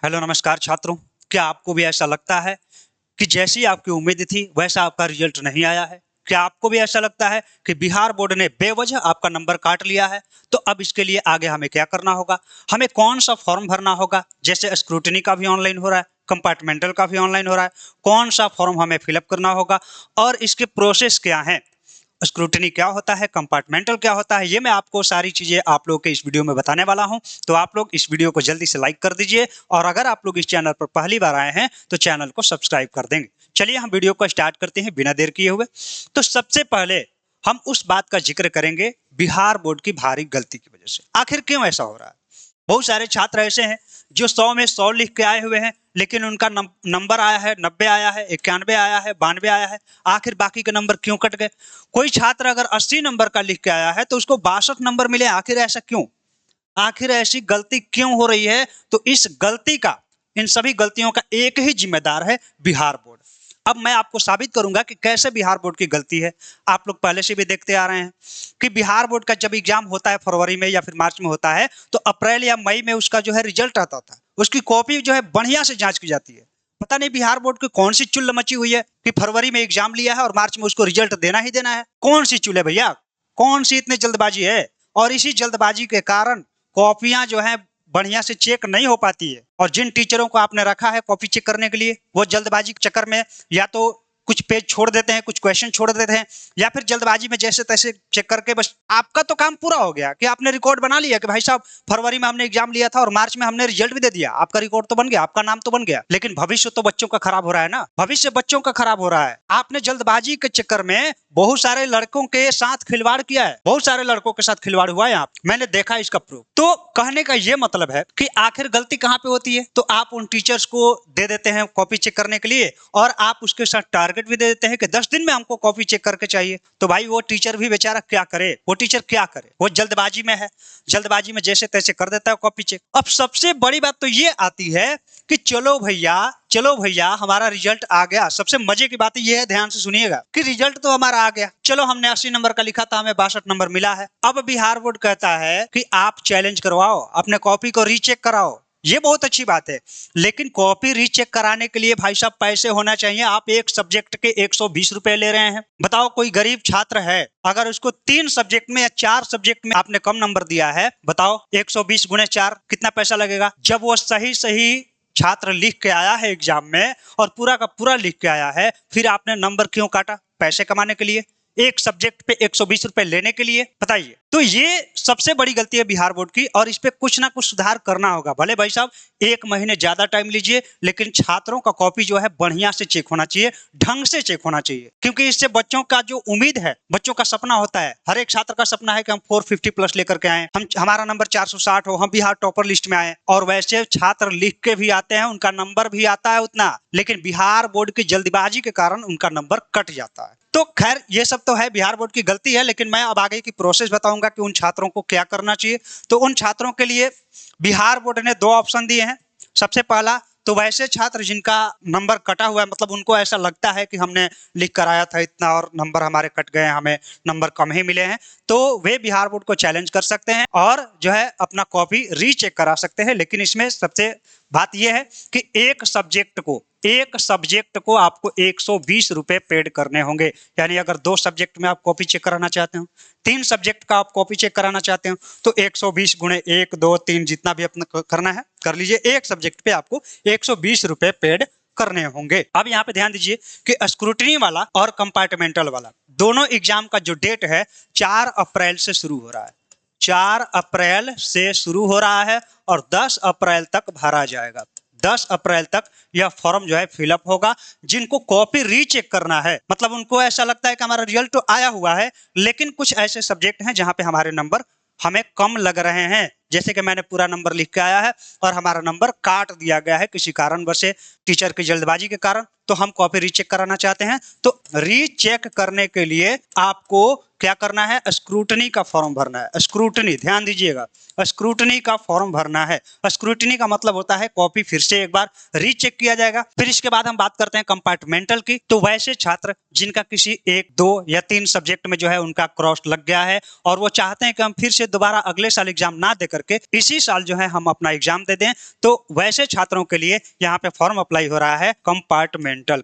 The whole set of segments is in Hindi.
हेलो नमस्कार छात्रों। क्या आपको भी ऐसा लगता है कि जैसी आपकी उम्मीद थी वैसा आपका रिजल्ट नहीं आया है? क्या आपको भी ऐसा लगता है कि बिहार बोर्ड ने बेवजह आपका नंबर काट लिया है? तो अब इसके लिए आगे हमें क्या करना होगा, हमें कौन सा फॉर्म भरना होगा? जैसे स्क्रूटनी का भी ऑनलाइन हो रहा है, कंपार्टमेंटल का भी ऑनलाइन हो रहा है, कौन सा फॉर्म हमें फिलअप करना होगा और इसके प्रोसेस क्या है? स्क्रूटनी क्या होता है, कंपार्टमेंटल क्या होता है, ये मैं आपको सारी चीजें आप लोगों के इस वीडियो में बताने वाला हूं। तो आप लोग इस वीडियो को जल्दी से लाइक कर दीजिए और अगर आप लोग इस चैनल पर पहली बार आए हैं तो चैनल को सब्सक्राइब कर देंगे। चलिए हम वीडियो को स्टार्ट करते हैं बिना देर किए हुए। तो सबसे पहले हम उस बात का जिक्र करेंगे बिहार बोर्ड की भारी गलती की वजह से आखिर क्यों ऐसा हो रहा है। बहुत सारे छात्र ऐसे हैं जो 100 में 100 लिख के आए हुए हैं, लेकिन उनका नंबर आया है 90 आया है, 91 आया है, 92 आया है। आखिर बाकी के नंबर क्यों कट गए? कोई छात्र अगर 80 नंबर का लिख के आया है तो उसको 62 नंबर मिले, आखिर ऐसा क्यों? आखिर ऐसी गलती क्यों हो रही है? तो इस गलती का, इन सभी गलतियों का एक ही जिम्मेदार है, बिहार बोर्ड। अब मैं आपको साबित करूंगा कि कैसे बिहार बोर्ड की गलती है। आप लोग पहले से भी देखते आ रहे हैं कि बिहार बोर्ड का जब एग्जाम होता है फरवरी में या फिर मार्च में होता है तो अप्रैल या मई में उसका जो है रिजल्ट आता था, उसकी कॉपी जो है बढ़िया से जांच की जाती है। पता नहीं बिहार बोर्ड की कौन सी चुल मची हुई है कि फरवरी में एग्जाम लिया है और मार्च में उसको रिजल्ट देना ही देना है। कौन सी चुल है भैया, कौन सी इतनी जल्दबाजी है? और इसी जल्दबाजी के कारण कॉपियां जो है बढ़िया से चेक नहीं हो पाती है और जिन टीचरों को आपने रखा है कॉपी चेक करने के लिए वो जल्दबाजी के चक्कर में या तो कुछ पेज छोड़ देते हैं, कुछ क्वेश्चन छोड़ देते हैं, या फिर जल्दबाजी में जैसे तैसे चेक करके बस आपका तो काम पूरा हो गया कि आपने रिकॉर्ड बना लिया कि भाई साहब फरवरी में हमने एग्जाम लिया था और मार्च में हमने रिजल्ट भी दे दिया। आपका रिकॉर्ड तो बन गया, आपका नाम तो बन गया, लेकिन भविष्य तो बच्चों का खराब हो रहा है ना, भविष्य बच्चों का खराब हो रहा है। आपने जल्दबाजी के चक्कर में बहुत सारे लड़कों के साथ खिलवाड़ किया है, बहुत सारे लड़कों के साथ खिलवाड़ हुआ है, यहाँ मैंने देखा इसका प्रूफ। तो कहने का ये मतलब है कि आखिर गलती कहाँ पे होती है? तो आप उन टीचर्स को दे देते हैं कॉपी चेक करने के लिए और आप उसके साथ टारगेट भी दे देते हैं कि 10 दिन में हमको कॉपी चेक करके चाहिए। तो भाई वो टीचर भी बेचारा क्या करे, वो टीचर क्या करे, वो जल्दबाजी में है, जल्दबाजी में जैसे तैसे कर देता है कॉपी चेक। अब सबसे बड़ी बात तो ये आती है कि चलो भैया हमारा रिजल्ट आ गया। सबसे मजे की बात ये है, ध्यान से सुनिएगा, कि रिजल्ट तो हमारा आ गया, चलो हमने 80 नंबर का लिखा था, हमें 62 नंबर मिला है। अब बिहार बोर्ड कहता है कि आप चैलेंज करवाओ, अपने कॉपी को रीचेक कराओ। ये बहुत अच्छी बात है, लेकिन कॉपी रीचेक कराने के लिए भाई साहब पैसे होना चाहिए। आप एक सब्जेक्ट के 120 रुपए ले रहे हैं। बताओ कोई गरीब छात्र है अगर उसको 3 सब्जेक्ट में या 4 सब्जेक्ट में आपने कम नंबर दिया है, बताओ 120 गुणे 4 कितना पैसा लगेगा? जब वो सही छात्र लिख के आया है एग्जाम में और पूरा का पूरा लिख के आया है, फिर आपने नंबर क्यों काटा? पैसे कमाने के लिए, एक सब्जेक्ट पे 120 रुपए लेने के लिए? बताइए। तो ये सबसे बड़ी गलती है बिहार बोर्ड की और इस पे कुछ ना कुछ सुधार करना होगा। भले भाई साहब 1 महीने ज्यादा टाइम लीजिए, लेकिन छात्रों का कॉपी जो है बढ़िया से चेक होना चाहिए, ढंग से चेक होना चाहिए, क्योंकि इससे बच्चों का जो उम्मीद है, बच्चों का सपना होता है, हर एक छात्र का सपना है कि हम 450 प्लस लेकर के आए, हमारा नंबर 460 हो, हम बिहार टॉपर लिस्ट में आए। और वैसे छात्र लिख के भी आते हैं, उनका नंबर भी आता है उतना, लेकिन बिहार बोर्ड की जल्दबाजी के कारण उनका नंबर कट जाता है। तो खैर ये सब तो है बिहार बोर्ड की गलती है, लेकिन मैं अब आगे की प्रोसेस बताऊंगा कि उन छात्रों को क्या करना चाहिए। तो उन छात्रों के लिए बिहार बोर्ड ने 2 ऑप्शन दिए हैं। सबसे पहला तो वैसे छात्र जिनका नंबर कटा हुआ है, मतलब उनको ऐसा लगता है कि हमने लिख कर आया था इतना और नंबर हमारे कट गए, हमें नंबर कम ही मिले हैं, तो वे बिहार बोर्ड को चैलेंज कर सकते हैं और जो है अपना कॉपी रीचेक करा सकते हैं। लेकिन इसमें सबसे बात यह है कि एक सब्जेक्ट को आपको 120 रुपए पेड करने होंगे। यानी अगर 2 सब्जेक्ट में आप कॉपी चेक कराना चाहते हो, 3 सब्जेक्ट का आप कॉपी चेक कराना चाहते हो, तो 120 गुणे 1, 2, 3 जितना भी अपना करना है कर लीजिए। एक सब्जेक्ट पे आपको 120 रुपए पेड करने होंगे। अब यहाँ पे ध्यान दीजिए कि स्क्रूटनी वाला और कंपार्टमेंटल वाला दोनों एग्जाम का जो डेट है 4 अप्रैल से शुरू हो रहा है। 4 अप्रैल से शुरू हो रहा है और 10 अप्रैल तक भरा जाएगा। 10 अप्रैल तक यह फॉर्म जो है फिलअप होगा। जिनको कॉपी रीचेक करना है, मतलब उनको ऐसा लगता है कि हमारा रिजल्ट तो आया हुआ है, लेकिन कुछ ऐसे सब्जेक्ट हैं जहां पे हमारे नंबर हमें कम लग रहे हैं, जैसे कि मैंने पूरा नंबर लिख के आया है और हमारा नंबर काट दिया गया है किसी कारणवश से, टीचर की जल्दबाजी के कारण, तो हम कॉपी रीचेक कराना चाहते हैं। तो रीचेक करने के लिए आपको क्या करना है? स्क्रूटनी का फॉर्म भरना है। स्क्रूटनी, ध्यान दीजिएगा, स्क्रूटनी का फॉर्म भरना है। स्क्रूटनी का मतलब होता है कॉपी फिर से एक बार रीचेक किया जाएगा। फिर इसके बाद हम बात करते हैं कंपार्टमेंटल की। तो वैसे छात्र जिनका किसी 1, 2 या 3 सब्जेक्ट में जो है उनका क्रॉस लग गया है और वो चाहते हैं कि हम फिर से दोबारा अगले साल एग्जाम ना दे करके इसी साल जो है हम अपना एग्जाम दे दें। तो वैसे छात्रों के लिए यहाँ पे फॉर्म अप्लाई हो रहा है कंपार्टमेंटल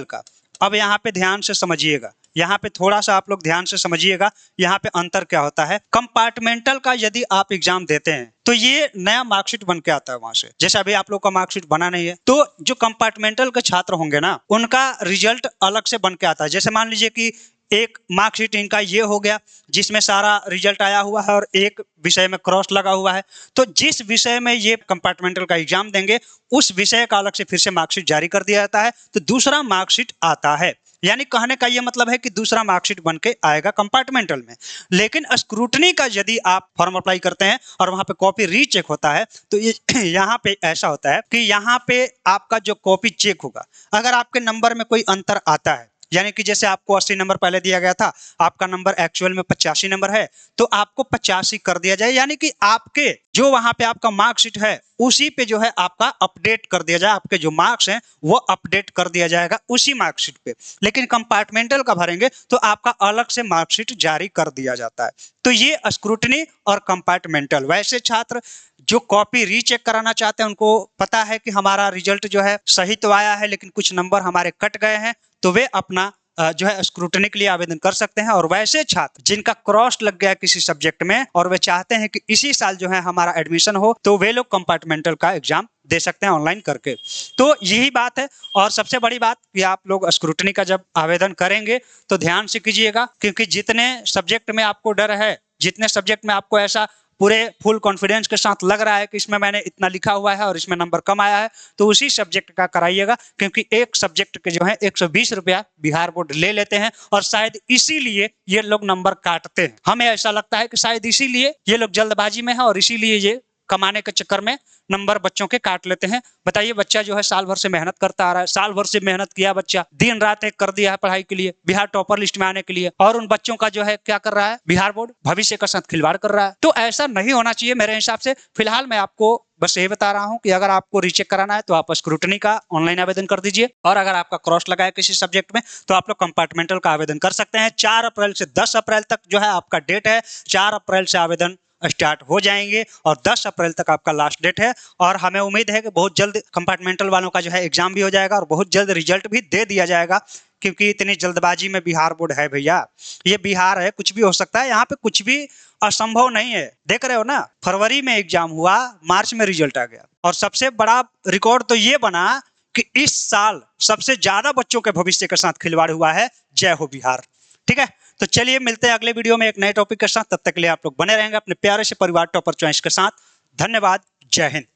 का। अब यहाँ पे ध्यान से समझिएगा, यहाँ पे थोड़ा सा आप लोग ध्यान से समझिएगा, यहाँ पे अंतर क्या होता है। कंपार्टमेंटल का यदि आप एग्जाम देते हैं तो ये नया मार्कशीट बन के आता है वहां से, जैसे अभी आप लोग का मार्कशीट बना नहीं है, तो जो कंपार्टमेंटल के छात्र होंगे ना, उनका रिजल्ट अलग से बन के आता है। जैसे मान लीजिए कि एक मार्कशीट इनका ये हो गया जिसमें सारा रिजल्ट आया हुआ है और एक विषय में क्रॉस लगा हुआ है, तो जिस विषय में ये कंपार्टमेंटल का एग्जाम देंगे उस विषय का अलग से फिर से मार्कशीट जारी कर दिया जाता है, तो दूसरा मार्कशीट आता है। यानी कहने का ये मतलब है कि दूसरा मार्कशीट बन के आएगा कंपार्टमेंटल में। लेकिन स्क्रूटनी का यदि आप फॉर्म अप्लाई करते हैं और वहां पे कॉपी रीचेक होता है, तो ये यहाँ पे ऐसा होता है कि यहाँ पे आपका जो कॉपी चेक होगा, अगर आपके नंबर में कोई अंतर आता है, यानी कि जैसे आपको 80 नंबर पहले दिया गया था, आपका नंबर एक्चुअल में 85 नंबर है, तो आपको 85 कर दिया जाए, यानी कि आपके जो वहां पे आपका मार्कशीट है उसी पे जो है आपका अपडेट कर दिया जाए, आपके जो मार्क्स हैं वो अपडेट कर दिया जाएगा उसी मार्कशीट पे। लेकिन कंपार्टमेंटल का भरेंगे तो आपका अलग से मार्कशीट जारी कर दिया जाता है। तो ये स्क्रूटनी और कंपार्टमेंटल। वैसे छात्र जो कॉपी रीचेक कराना चाहते हैं, उनको पता है कि हमारा रिजल्ट जो है सही तो आया है लेकिन कुछ नंबर हमारे कट गए हैं, तो वे अपना जो है स्क्रूटनी के लिए आवेदन कर सकते हैं। और वैसे छात्र जिनका क्रॉस लग गया किसी सब्जेक्ट में और वे चाहते हैं कि इसी साल जो है हमारा एडमिशन हो, तो वे लोग कंपार्टमेंटल का एग्जाम दे सकते हैं ऑनलाइन करके। तो यही बात है। और सबसे बड़ी बात कि आप लोग स्क्रूटनी का जब आवेदन करेंगे तो ध्यान से कीजिएगा, क्योंकि जितने सब्जेक्ट में आपको डर है, जितने सब्जेक्ट में आपको ऐसा पूरे फुल कॉन्फिडेंस के साथ लग रहा है कि इसमें मैंने इतना लिखा हुआ है और इसमें नंबर कम आया है, तो उसी सब्जेक्ट का कराइएगा, क्योंकि एक सब्जेक्ट के जो है 120 रुपया बिहार बोर्ड ले लेते हैं और शायद इसीलिए ये लोग नंबर काटते हैं। हमें ऐसा लगता है कि शायद इसीलिए ये लोग जल्दबाजी में है और इसीलिए ये कमाने के चक्कर में नंबर बच्चों के काट लेते हैं। बताइए, बच्चा जो है साल भर से मेहनत करता आ रहा है, साल भर से मेहनत किया बच्चा, दिन रात एक कर दिया है पढ़ाई के लिए, बिहार टॉपर लिस्ट में आने के लिए, और उन बच्चों का जो है क्या कर रहा है, बिहार बोर्ड भविष्य का साथ खिलवाड़ कर रहा है। तो ऐसा नहीं होना चाहिए मेरे हिसाब से। फिलहाल मैं आपको बस ये बता रहा हूं कि अगर आपको रीचेक कराना है तो आप स्क्रूटनी का ऑनलाइन आवेदन कर दीजिए, और अगर आपका क्रॉस लगा है किसी सब्जेक्ट में तो आप लोग कंपार्टमेंटल का आवेदन कर सकते हैं। 4 अप्रैल से 10 अप्रैल तक जो है आपका डेट है। 4 अप्रैल से आवेदन स्टार्ट हो जाएंगे और 10 अप्रैल तक आपका लास्ट डेट है। और हमें उम्मीद है कि बहुत जल्द कंपार्टमेंटल वालों का जो है एग्जाम भी हो जाएगा और बहुत जल्द रिजल्ट भी दे दिया जाएगा, क्योंकि इतनी जल्दबाजी में बिहार बोर्ड है भैया। ये बिहार है, कुछ भी हो सकता है, यहाँ पे कुछ भी असंभव नहीं है। देख रहे हो ना, फरवरी में एग्जाम हुआ, मार्च में रिजल्ट आ गया, और सबसे बड़ा रिकॉर्ड तो ये बना कि इस साल सबसे ज्यादा बच्चों के भविष्य के साथ खिलवाड़ हुआ है। जय हो बिहार। ठीक है, तो चलिए मिलते हैं अगले वीडियो में एक नए टॉपिक के साथ। तब तक के लिए आप लोग बने रहेंगे अपने प्यारे से परिवार टॉपर चॉइस के साथ। धन्यवाद। जय हिंद।